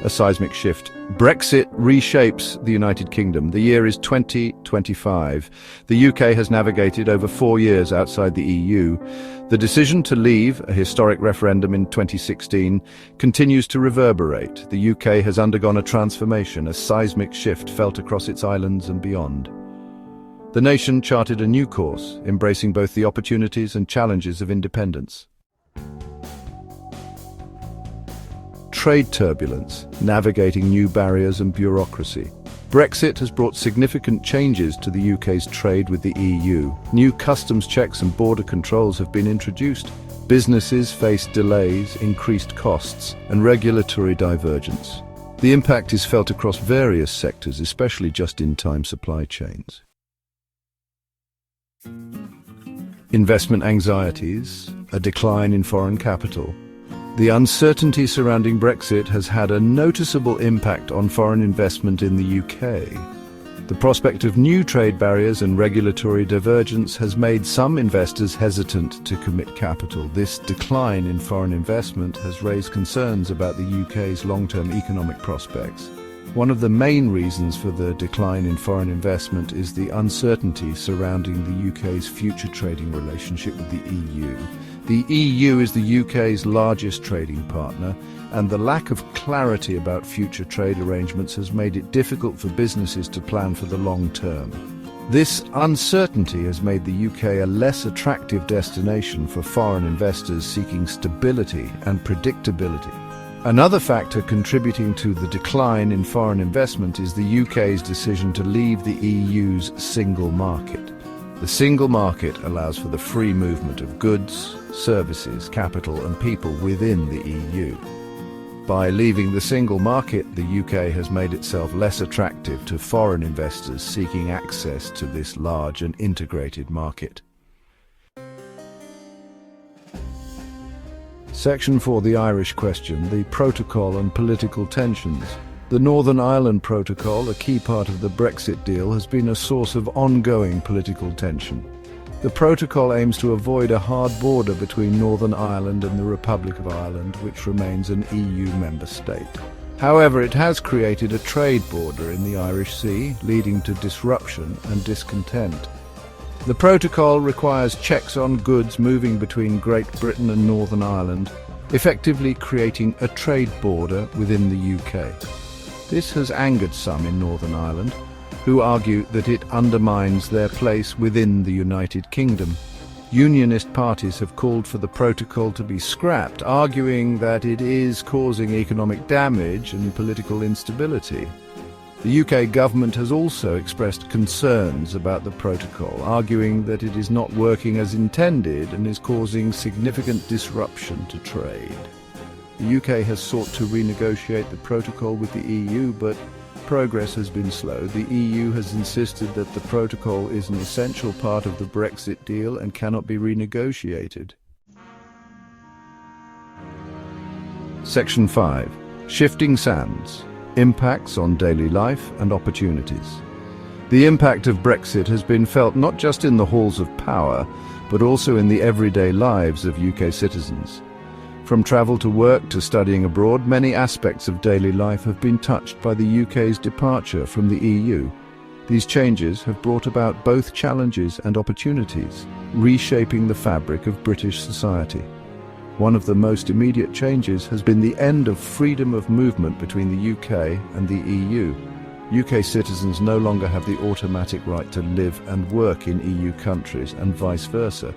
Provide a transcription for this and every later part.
a seismic shift. Brexit reshapes the United Kingdom. The year is 2025. The UK has navigated over 4 years outside the EU. The decision to leave, a historic referendum in 2016, continues to reverberate. The UK has undergone a transformation, a seismic shift felt across its islands and beyond. The nation charted a new course, embracing both the opportunities and challenges of independence. Trade turbulence, navigating new barriers and bureaucracy. Brexit has brought significant changes to the UK's trade with the EU. New customs checks and border controls have been introduced. Businesses face delays, increased costs, and regulatory divergence. The impact is felt across various sectors, especially just-in-time supply chains. Investment anxieties, a decline in foreign capital. The uncertainty surrounding Brexit has had a noticeable impact on foreign investment in the UK. The prospect of new trade barriers and regulatory divergence has made some investors hesitant to commit capital. This decline in foreign investment has raised concerns about the UK's long-term economic prospects. One of the main reasons for the decline in foreign investment is the uncertainty surrounding the UK's future trading relationship with the EU. The EU is the UK's largest trading partner, and the lack of clarity about future trade arrangements has made it difficult for businesses to plan for the long term. This uncertainty has made the UK a less attractive destination for foreign investors seeking stability and predictability. Another factor contributing to the decline in foreign investment is the UK's decision to leave the EU's single market. The single market allows for the free movement of goods, services, capital and people within the EU. By leaving the single market, the UK has made itself less attractive to foreign investors seeking access to this large and integrated market. Section 4, the Irish question, the protocol and political tensions. The Northern Ireland Protocol, a key part of the Brexit deal, has been a source of ongoing political tension. The protocol aims to avoid a hard border between Northern Ireland and the Republic of Ireland, which remains an EU member state. However, it has created a trade border in the Irish Sea, leading to disruption and discontent. The protocol requires checks on goods moving between Great Britain and Northern Ireland, effectively creating a trade border within the UK. This has angered some in Northern Ireland, who argue that it undermines their place within the United Kingdom. Unionist parties have called for the protocol to be scrapped, arguing that it is causing economic damage and political instability. The UK government has also expressed concerns about the protocol, arguing that it is not working as intended and is causing significant disruption to trade. The UK has sought to renegotiate the protocol with the EU, but progress has been slow. The EU has insisted that the protocol is an essential part of the Brexit deal and cannot be renegotiated. Section 5. Shifting sands. Impacts on daily life and opportunities. The impact of Brexit has been felt not just in the halls of power, but also in the everyday lives of UK citizens. From travel to work to studying abroad, many aspects of daily life have been touched by the UK's departure from the EU. These changes have brought about both challenges and opportunities, reshaping the fabric of British society. One of the most immediate changes has been the end of freedom of movement between the UK and the EU. UK citizens no longer have the automatic right to live and work in EU countries and vice versa.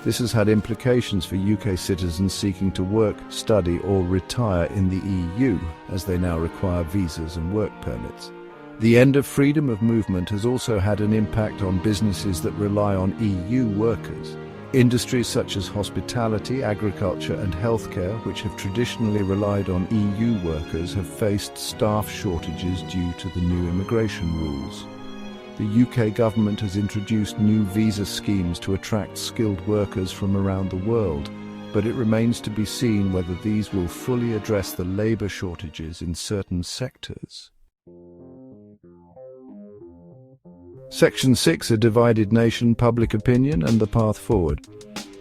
This has had implications for UK citizens seeking to work, study or retire in the EU, as they now require visas and work permits. The end of freedom of movement has also had an impact on businesses that rely on EU workers. Industries such as hospitality, agriculture and healthcare, which have traditionally relied on EU workers, have faced staff shortages due to the new immigration rules. The UK government has introduced new visa schemes to attract skilled workers from around the world, but it remains to be seen whether these will fully address the labour shortages in certain sectors. Section 6, a divided nation, public opinion and the path forward.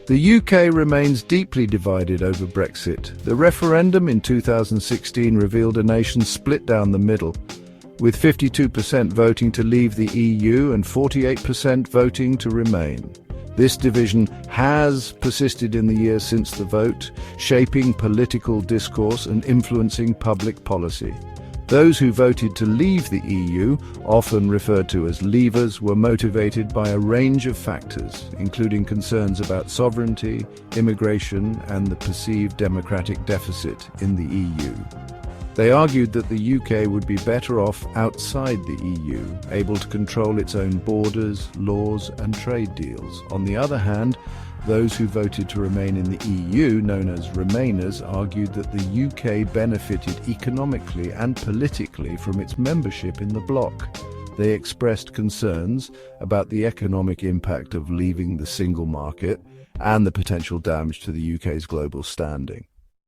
The UK remains deeply divided over Brexit. The referendum in 2016 revealed a nation split down the middle, with 52% voting to leave the EU and 48% voting to remain. This division has persisted in the years since the vote, shaping political discourse and influencing public policy. Those who voted to leave the EU, often referred to as leavers, were motivated by a range of factors, including concerns about sovereignty, immigration, and the perceived democratic deficit in the EU. They argued that the UK would be better off outside the EU, able to control its own borders, laws, and trade deals. On the other hand, those who voted to remain in the EU, known as Remainers, argued that the UK benefited economically and politically from its membership in the bloc. They expressed concerns about the economic impact of leaving the single market and the potential damage to the UK's global standing.